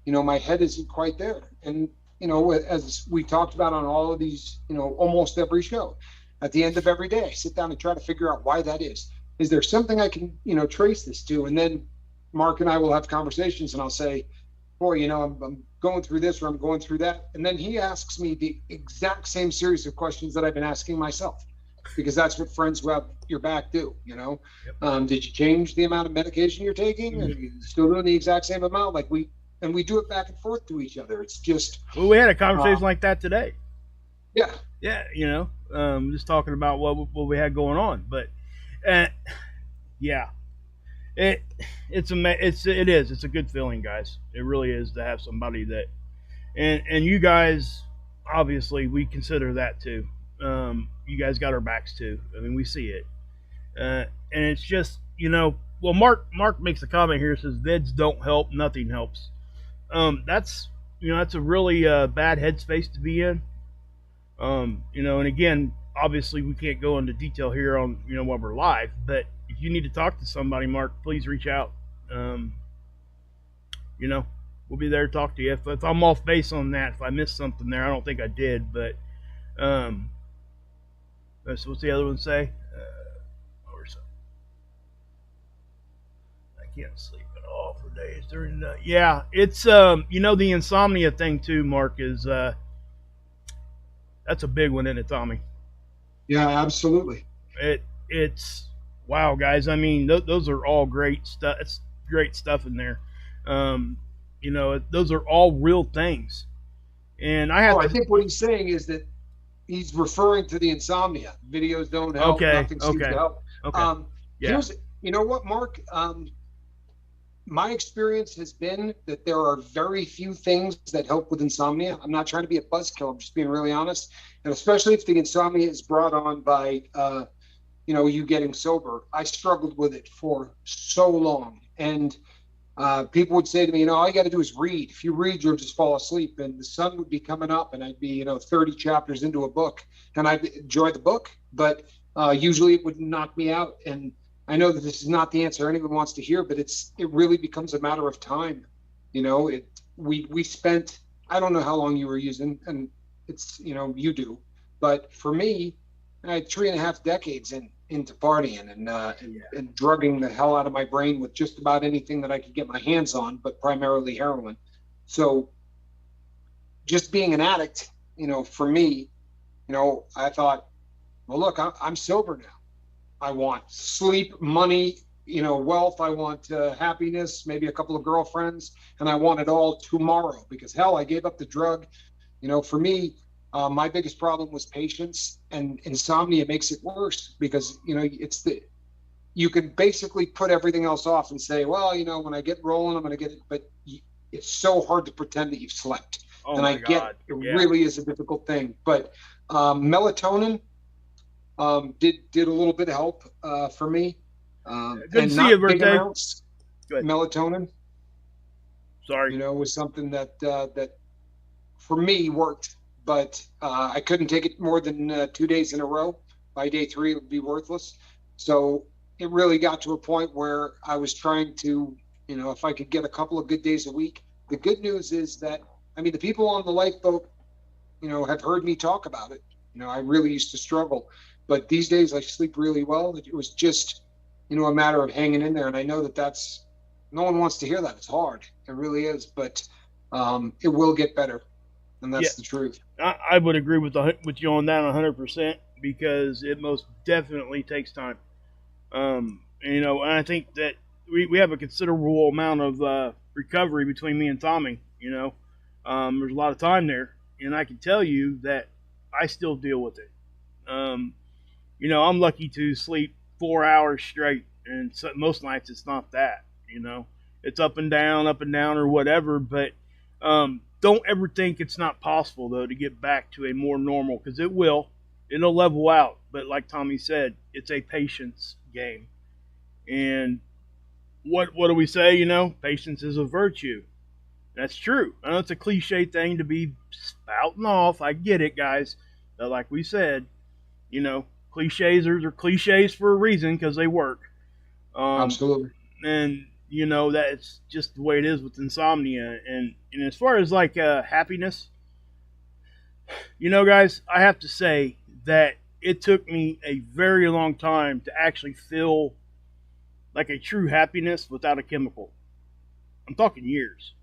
my head isn't quite there, and as we talked about on all of these, almost every show, at the end of every day, I sit down and try to figure out why that is. Is there something I can, trace this to? And then Mark and I will have conversations, and I'll say, boy, I'm going through this or I'm going through that. And then he asks me the exact same series of questions that I've been asking myself, because that's what friends who have your back do. Yep. Did you change the amount of medication you're taking? Are you still doing the exact same amount? We do it back and forth to each other. It's just, Well, we had a conversation like that today. yeah. Yeah, just talking about what we had going on, but yeah, it's a good feeling, guys. It really is to have somebody that, and you guys, obviously, we consider that too. You guys got our backs too. I mean, we see it, and it's just well, Mark makes a comment here, says vids don't help, nothing helps. That's a really bad headspace to be in. And again, obviously we can't go into detail here on, while we're live, but if you need to talk to somebody, Mark, please reach out. We'll be there to talk to you. If I'm off base on that, if I missed something there, I don't think I did, but, so what's the other one say? Or so. I can't sleep at all for days during the, yeah, it's, the insomnia thing too, Mark, is, that's a big one, isn't it, Tommy? Yeah, absolutely. It's wow, guys. I mean, those are all great stuff. It's great stuff in there. Those are all real things. And I think what he's saying is that he's referring to the insomnia. Videos don't help. Okay. Nothing seems to help. Okay. Yeah. You know what, Mark? My experience has been that there are very few things that help with insomnia. I'm not trying to be a buzzkill. I'm just being really honest. And especially if the insomnia is brought on by, you getting sober. I struggled with it for so long. And people would say to me, all you got to do is read. If you read, you'll just fall asleep. And the sun would be coming up and I'd be, 30 chapters into a book. And I'd enjoy the book, but usually it would knock me out. And I know that this is not the answer anyone wants to hear, but it really becomes a matter of time. We spent, I don't know how long you were using, and it's, you do, but for me, I had 3.5 decades into partying and drugging the hell out of my brain with just about anything that I could get my hands on, but primarily heroin. So just being an addict, for me, I thought, well, look, I'm sober now. I want sleep, money, wealth. I want happiness, maybe a couple of girlfriends, and I want it all tomorrow because hell, I gave up the drug. For me, my biggest problem was patience, and insomnia makes it worse because, you can basically put everything else off and say, well, when I get rolling, I'm going to get it. But it's so hard to pretend that you've slept. Oh and my I get God. it really is a difficult thing. But melatonin, did a little bit of help for me. Good to and see you, not big birthday. amounts. Melatonin, Sorry. was something that for me worked, but I couldn't take it more than 2 days in a row. By day 3, it would be worthless. So it really got to a point where I was trying to, if I could get a couple of good days a week. The good news is that, the people on the lifeboat, have heard me talk about it. I really used to struggle. But these days I sleep really well. It was just, a matter of hanging in there. And I know that's, no one wants to hear that. It's hard. It really is. But it will get better. And that's the truth. I would agree with you on that 100% because it most definitely takes time. And I think that we have a considerable amount of recovery between me and Tommy. There's a lot of time there. And I can tell you that I still deal with it. I'm lucky to sleep 4 hours straight, and most nights it's not that. It's up and down, or whatever. But don't ever think it's not possible though to get back to a more normal, because it will. It'll level out. But like Tommy said, it's a patience game, and what do we say? You know, patience is a virtue. That's true. I know it's a cliche thing to be spouting off. I get it, guys. But like we said, you know, cliches are cliches for a reason because they work. Um, Absolutely. and you know that's just the way it is with insomnia. And as far as like happiness, you know, guys, I have to say that it took me a very long time to actually feel like a true happiness without a chemical. I'm talking years.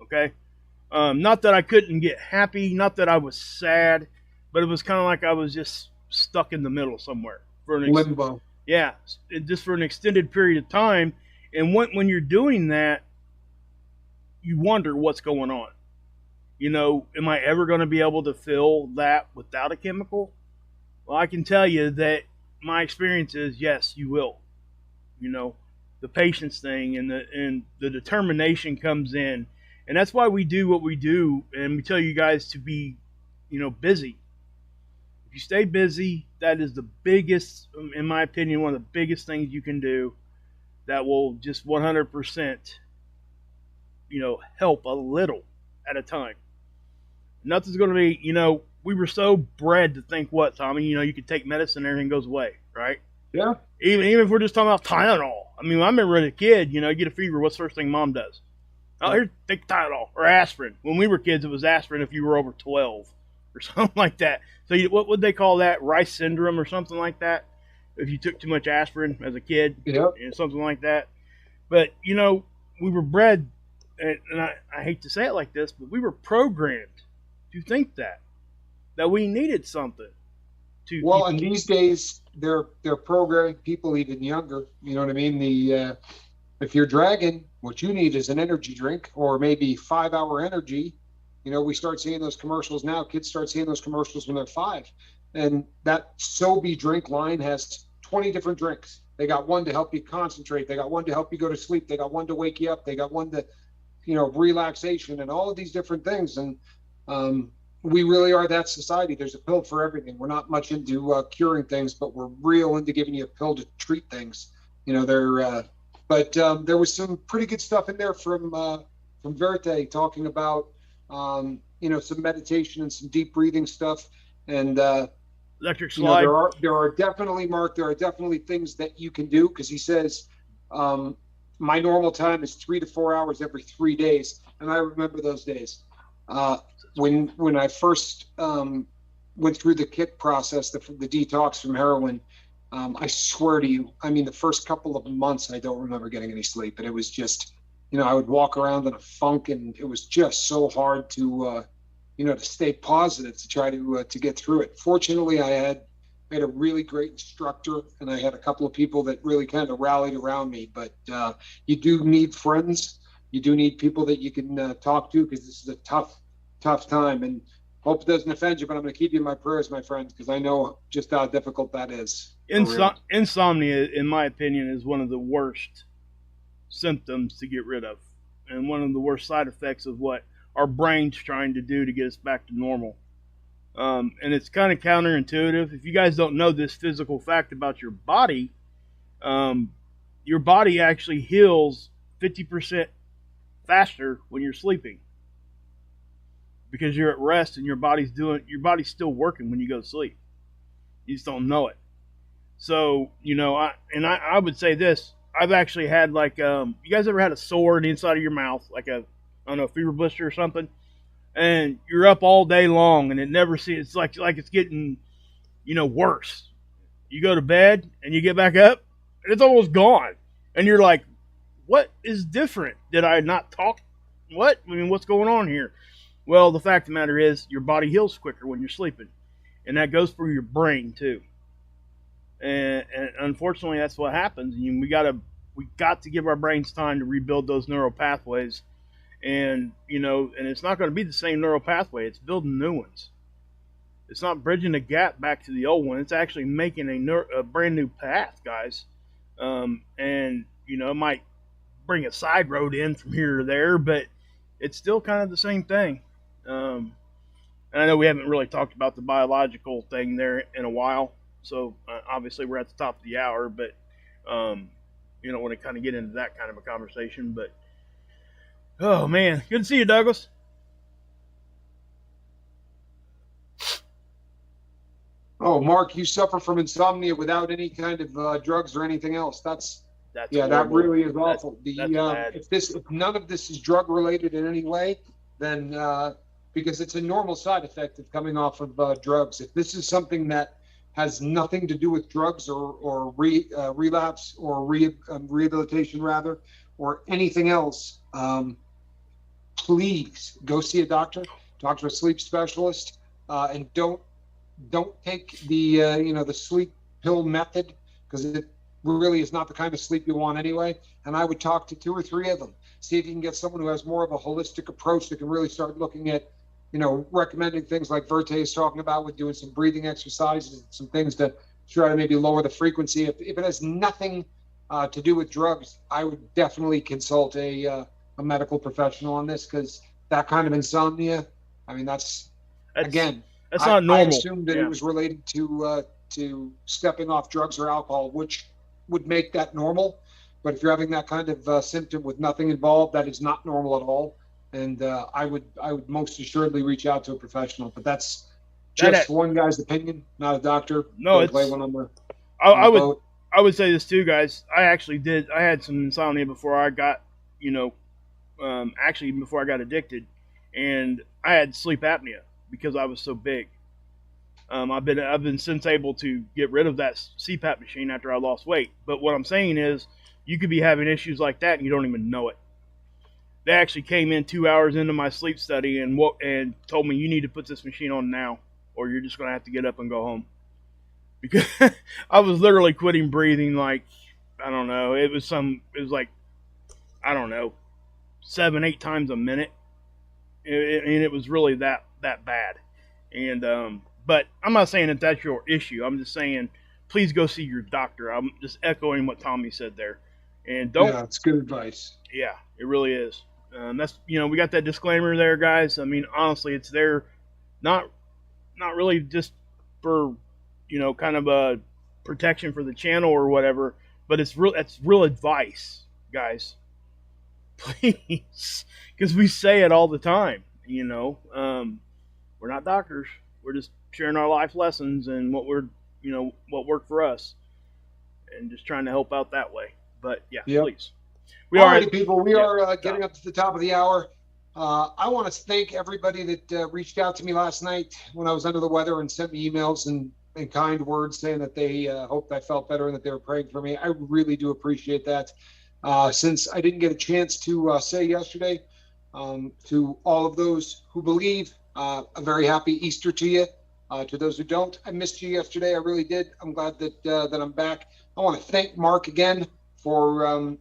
Okay. Not that I couldn't get happy, not that I was sad, but it was kind of like I was just stuck in the middle somewhere for Limbo. yeah, just for an extended period of time. And when you're doing that, you wonder what's going on. You know, am I ever going to be able to feel that without a chemical? Well, I can tell you that my experience is yes, you will. You know, the patience thing and the determination comes in, and that's why we do what we do, and we tell you guys to be, you know, busy. If you stay busy, that is the biggest, in my opinion, one of the biggest things you can do that will just 100%, you know, help a little at a time. Nothing's going to be, you know, we were so bred to think what, Tommy, you know, you could take medicine and everything goes away, right? Yeah. Even if we're just talking about Tylenol. I mean, I remember as a kid, you know, you get a fever, what's the first thing mom does? Oh, here, take Tylenol or aspirin. When we were kids, it was aspirin if you were over 12 or something like that. So what would they call that? Rice syndrome or something like that? If you took too much aspirin as a kid, Yep. something like that. But, you know, we were bred, and I hate to say it like this, but we were programmed to think that we needed something to Well, keep. and these days they're programming people even younger. You know what I mean? If you're dragging, what you need is an energy drink or maybe 5 hour energy. You know, we start seeing those commercials now. Kids start seeing those commercials when they're 5, and that Sobe drink line has 20 different drinks. They got one to help you concentrate. They got one to help you go to sleep. They got one to wake you up. They got one to, you know, relaxation and all of these different things. And we really are that society. There's a pill for everything. We're not much into curing things, but we're real into giving you a pill to treat things. You know, but there was some pretty good stuff in there from Verte talking about you know, some meditation and some deep breathing stuff. And Electric you know, slide. there are definitely, Mark, there are definitely things that you can do, because he says my normal time is 3 to 4 hours every 3 days, and I remember those days. When I first went through the kick process, the detox from heroin, I swear to you, I mean, the first couple of months, I don't remember getting any sleep, and it was just, you know, I would walk around in a funk, and it was just so hard to, you know, to stay positive, to try to get through it. Fortunately, I had a really great instructor, and I had a couple of people that really kind of rallied around me. But you do need friends. You do need people that you can talk to, because this is a tough time. And hope it doesn't offend you, but I'm going to keep you in my prayers, my friends, because I know just how difficult that is. Insomnia, in my opinion, is one of the worst symptoms to get rid of, and one of the worst side effects of what our brain's trying to do to get us back to normal. And it's kind of counterintuitive. If you guys don't know this physical fact about your body actually heals 50% faster when you're sleeping, because you're at rest and your body's still working when you go to sleep. You just don't know it. So, you know, I would say this. I've actually had like, you guys ever had a sore on the inside of your mouth, like I don't know, fever blister or something, and you're up all day long and it never seems, it's like it's getting, you know, worse. You go to bed and you get back up and it's almost gone, and you're like, what is different? Did I not talk? What? I mean, what's going on here? Well, the fact of the matter is, your body heals quicker when you're sleeping, and that goes for your brain too. And unfortunately, that's what happens. And we got to give our brains time to rebuild those neural pathways, and you know, and it's not going to be the same neural pathway. It's building new ones. It's not bridging the gap back to the old one. It's actually making a brand new path, guys. And you know, it might bring a side road in from here or there, but it's still kind of the same thing. And I know we haven't really talked about the biological thing there in a while, so obviously we're at the top of the hour. But You don't want to kind of get into that kind of a conversation, but oh man, good to see you, Douglas. Oh, Mark, you suffer from insomnia without any kind of drugs or anything else. That's Yeah, that horrible. really is awful. That's bad. If none of this is drug related in any way, then because it's a normal side effect of coming off of drugs. If this is something that has nothing to do with drugs or relapse or rehabilitation rather, or anything else, please go see a doctor, talk to a sleep specialist, and don't take the the sleep pill method, because it really is not the kind of sleep you want anyway. And I would talk to 2 or 3 of them, see if you can get someone who has more of a holistic approach that can really start looking at, recommending things like Verte is talking about, with doing some breathing exercises, some things to try to maybe lower the frequency. If it has nothing to do with drugs, I would definitely consult a medical professional on this, because that kind of insomnia, I mean, That's again, that's not I normal. assumed that it Yeah. was related to stepping off drugs or alcohol, which would make that normal. But if you're having that kind of symptom with nothing involved, that is not normal at all. And I would most assuredly reach out to a professional. But that's That just one guy's opinion, not a doctor. no, Don't play it's one on the I would boat. I would say this too, guys. I had some insomnia before I got, you know, actually before I got addicted, and I had sleep apnea because I was so big. I've been since able to get rid of that CPAP machine after I lost weight. But what I'm saying is, you could be having issues like that and you don't even know it. They actually came in 2 hours into my sleep study and told me, you need to put this machine on now, or you're just going to have to get up and go home, because I was literally quitting breathing like, I don't know, it was like, I don't know, 7, 8 times a minute, and it was really that bad. And but I'm not saying that that's your issue. I'm just saying, please go see your doctor. I'm just echoing what Tommy said there, and don't. Yeah, it's good advice. Yeah, it really is. That's, we got that disclaimer there, guys. I mean, honestly, it's there, not really just for, kind of a protection for the channel or whatever, but it's real advice, guys. Please, because we say it all the time. We're not doctors. We're just sharing our life lessons and what worked for us, and just trying to help out that way. But yeah, Yep. please. All righty, people, we yeah, are getting up to the top of the hour. I want to thank everybody that reached out to me last night when I was under the weather and sent me emails and kind words saying that they hoped I felt better and that they were praying for me. I really do appreciate that. Since I didn't get a chance to say yesterday, to all of those who believe, a very happy Easter to you. To those who don't, I missed you yesterday. I really did. I'm glad that I'm back. I want to thank Mark again for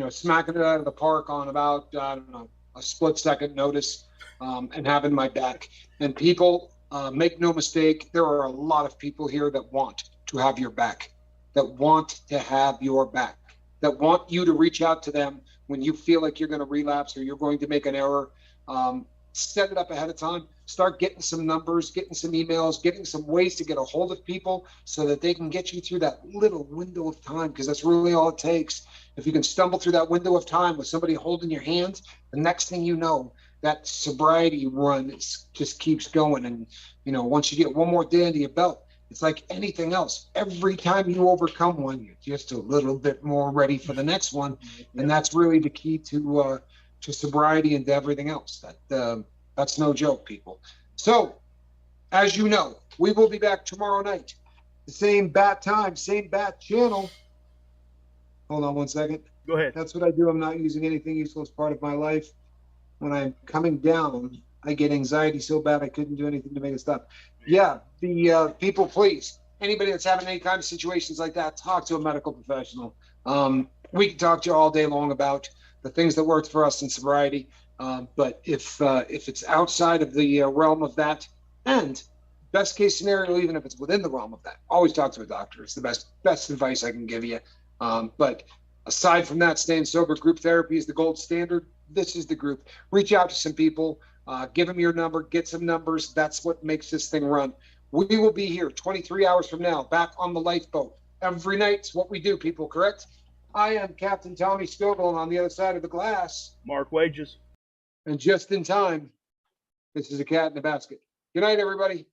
smacking it out of the park on about, I don't know, a split-second notice, and having my back. And people, make no mistake, there are a lot of people here that want to have your back, that want to have your back, that want you to reach out to them when you feel like you're going to relapse or you're going to make an error. Set it up ahead of time. Start getting some numbers, getting some emails, getting some ways to get a hold of people so that they can get you through that little window of time, because that's really all it takes. If you can stumble through that window of time with somebody holding your hand, the next thing you know, that sobriety run just keeps going. And, once you get one more day under your belt, it's like anything else. Every time you overcome one, you're just a little bit more ready for the next one. And that's really the key to sobriety and to everything else. That's no joke, people. So, as you know, we will be back tomorrow night. The same bat time, same bat channel. Hold on one second. Go ahead. That's what I do. I'm not using anything useful as part of my life. When I'm coming down, I get anxiety so bad I couldn't do anything to make it stop. Yeah, the people, please, anybody that's having any kind of situations like that, talk to a medical professional. We can talk to you all day long about the things that worked for us in sobriety. But if it's outside of the realm of that, and best case scenario, even if it's within the realm of that, always talk to a doctor. It's the best advice I can give you. But aside from that, staying sober, group therapy is the gold standard. This is the group. Reach out to some people, give them your number, get some numbers. That's what makes this thing run. We will be here 23 hours from now, back on the lifeboat. Every night's what we do, people, correct? I am Captain Tommy Scoble, and on the other side of the glass, Mark Wages. and just in time, this is a cat in the basket. Good night, everybody.